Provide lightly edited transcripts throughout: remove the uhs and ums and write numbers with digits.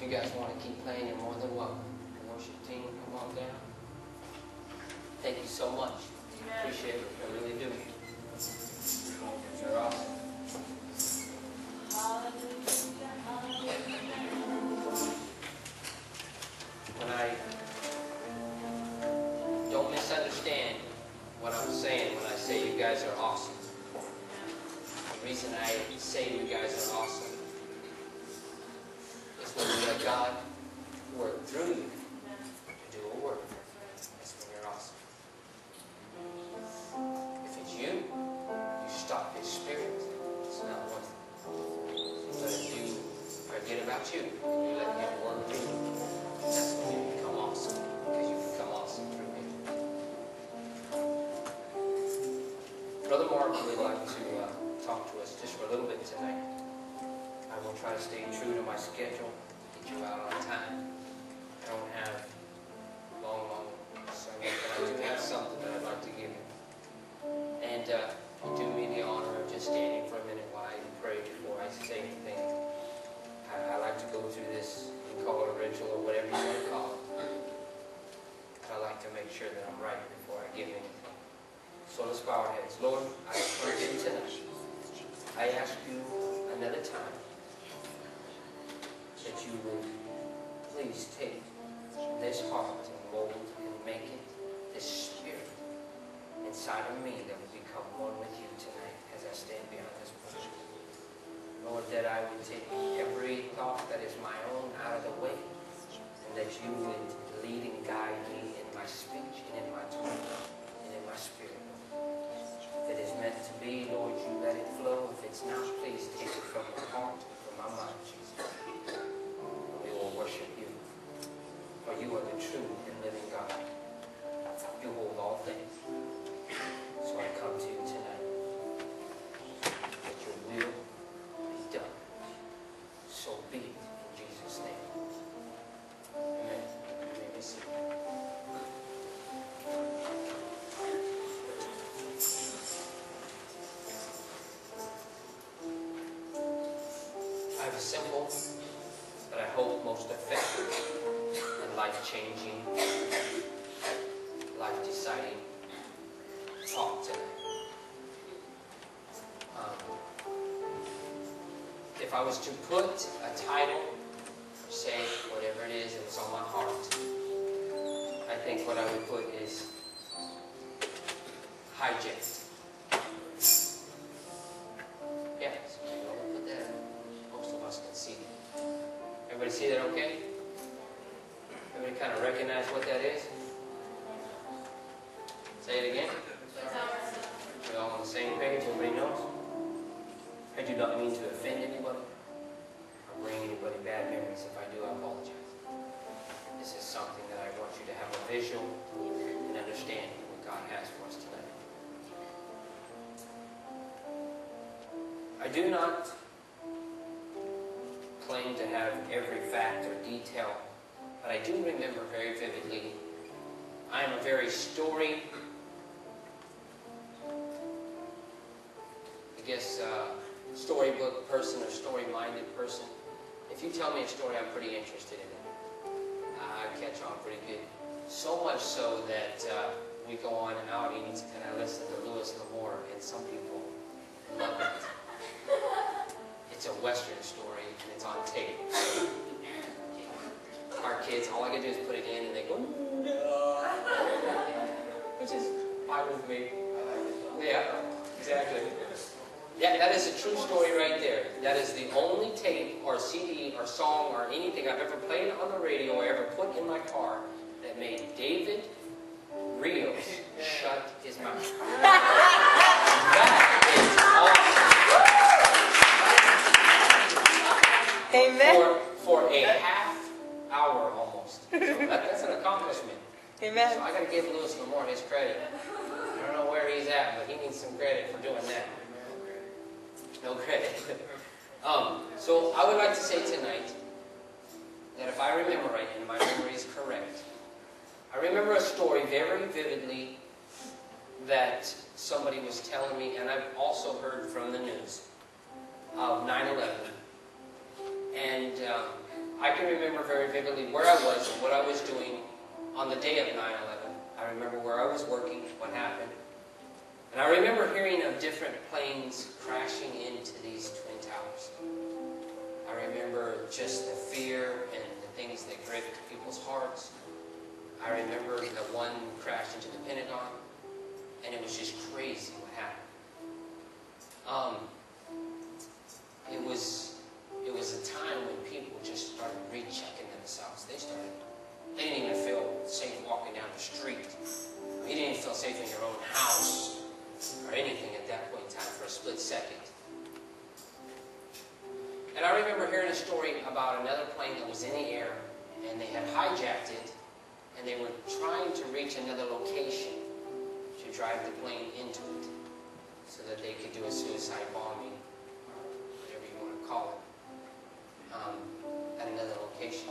you guys want to keep playing, you're more than welcome. The worship team, come on down. Thank you so much. Appreciate it. I really do. You're awesome. When I don't misunderstand what I'm saying when I say you guys are awesome. The reason I say you guys are awesome is when you let God work through you to do a work. That's when you're awesome. If it's you, you stop His Spirit. It's not worth it. But if you forget about you, you let Him work through you. That's when you become awesome. Because you become awesome through Him. Brother Mark would like to talk to us just for a little bit tonight. I will try to stay true to my schedule, get you out on time. I don't have long sermon, but I do have something that I'd like to give you. And you do me the honor of just standing for a minute while I pray before I say anything. I like to go through this, you can call it a ritual or whatever you want to call it. I like to make sure that I'm right before I give anything. So let's bow our heads. Lord, I pray you tonight. I ask you another time that you would please take this heart and mold and make it this spirit inside of me that would become one with you tonight as I stand behind this pulpit. Lord, that I would take every thought that is my own out of the way, and that you would lead and guide me in my speech and in my talk and in my spirit. If it is meant to be, Lord, you let it flow. If it's not, please take it from my heart, from my mind, Jesus. We will worship you, for you are the true and living God. You hold all things. So I come to you tonight, that your will be done. So be it in Jesus' name. Amen. You may be seated. I have a simple, but I hope most effective and life-changing, life-deciding talk tonight. If I was to put a title, or say whatever it is that's on my heart, I think what I would put is hijacked. Yeah, so maybe I'll put that. Most of us can see it. Everybody see that okay? Everybody kind of recognize what that is? Say it again. We're all on the same page, everybody knows? I do not mean to offend anybody or bring anybody bad memories. If I do, I apologize. This is something that I want you to have a visual and understanding of what God has for us tonight. I do not claim to have every fact or detail, but I do remember very vividly. I am a very storybook person or story-minded person. If you tell me a story, I'm pretty interested in it. I catch on pretty good. So much so that we go on outings and I listen to Louis L'Amour, and some people love it. It's a Western story and it's on tape. Our kids, all I can do is put it in and they go, no. Which is fine with me. Yeah, exactly. Yeah, that is a true story right there. That is the only tape or CD or song or anything I've ever played on the radio or ever put in my car that made David Rios shut his mouth. That is awesome. Amen. For a half hour almost. So that's an accomplishment. Amen. So I got to give Louis L'Amour his credit. I don't know where he's at, but he needs some credit for doing that. No credit. So I would like to say tonight that if I remember right, and my memory is correct, I remember a story very vividly that somebody was telling me, and I've also heard from the news, of 9/11. And I can remember very vividly where I was and what I was doing on the day of 9/11. I remember where I was working, what happened. And I remember hearing of different planes crashing into these Twin Towers. I remember just the fear and the things that gripped people's hearts. I remember the one crashed into the Pentagon, and it was just crazy what happened. It was a time when people just started rechecking themselves. They didn't even feel safe walking down the street. You didn't even feel safe in your own house or anything at that point in time for a split second. And I remember hearing a story about another plane that was in the air, and they had hijacked it, and they were trying to reach another location to drive the plane into it so that they could do a suicide bombing, or whatever you want to call it, at another location.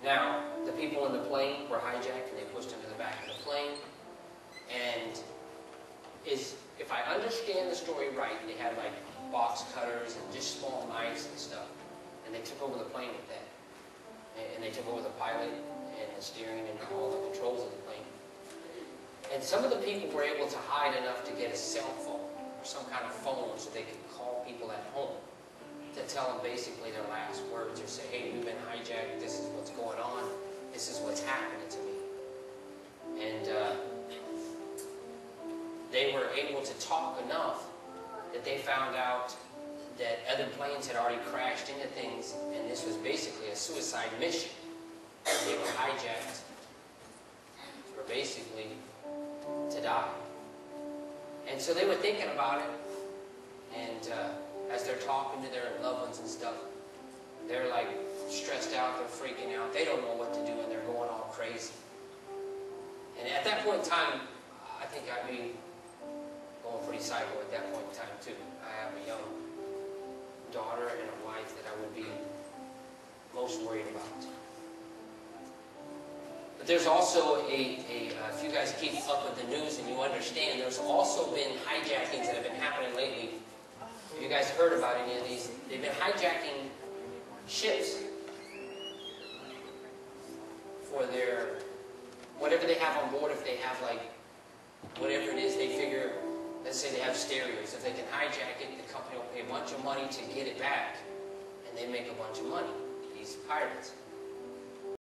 Now, the people in the plane were hijacked, and they pushed them to the back of the plane, and if I understand the story right, they had like box cutters and just small knives and stuff, and they took over the plane with that, and they took over the pilot and the steering and all the controls of the plane. And some of the people were able to hide enough to get a cell phone or some kind of phone so they could call people at home to tell them basically their last words, or say, hey, we've been hijacked, this is what's going on, this is what's happening to me. And they were able to talk enough that they found out that other planes had already crashed into things, and this was basically a suicide mission. They were hijacked for basically to die. And so they were thinking about it, and as they're talking to their loved ones and stuff, they're like stressed out, they're freaking out, they don't know what to do, and they're going all crazy. And at that point in time, I think I'd be going pretty psycho at that point in time too. I have a young daughter and a wife that I would be most worried about. But there's also if you guys keep up with the news and you understand, there's also been hijackings that have been happening lately. Have you guys heard about any of these? They've been hijacking ships for their, whatever they have on board. If they have like, whatever it is, they figure, let's say they have stereos. If they can hijack it, the company will pay a bunch of money to get it back, and they make a bunch of money, these pirates.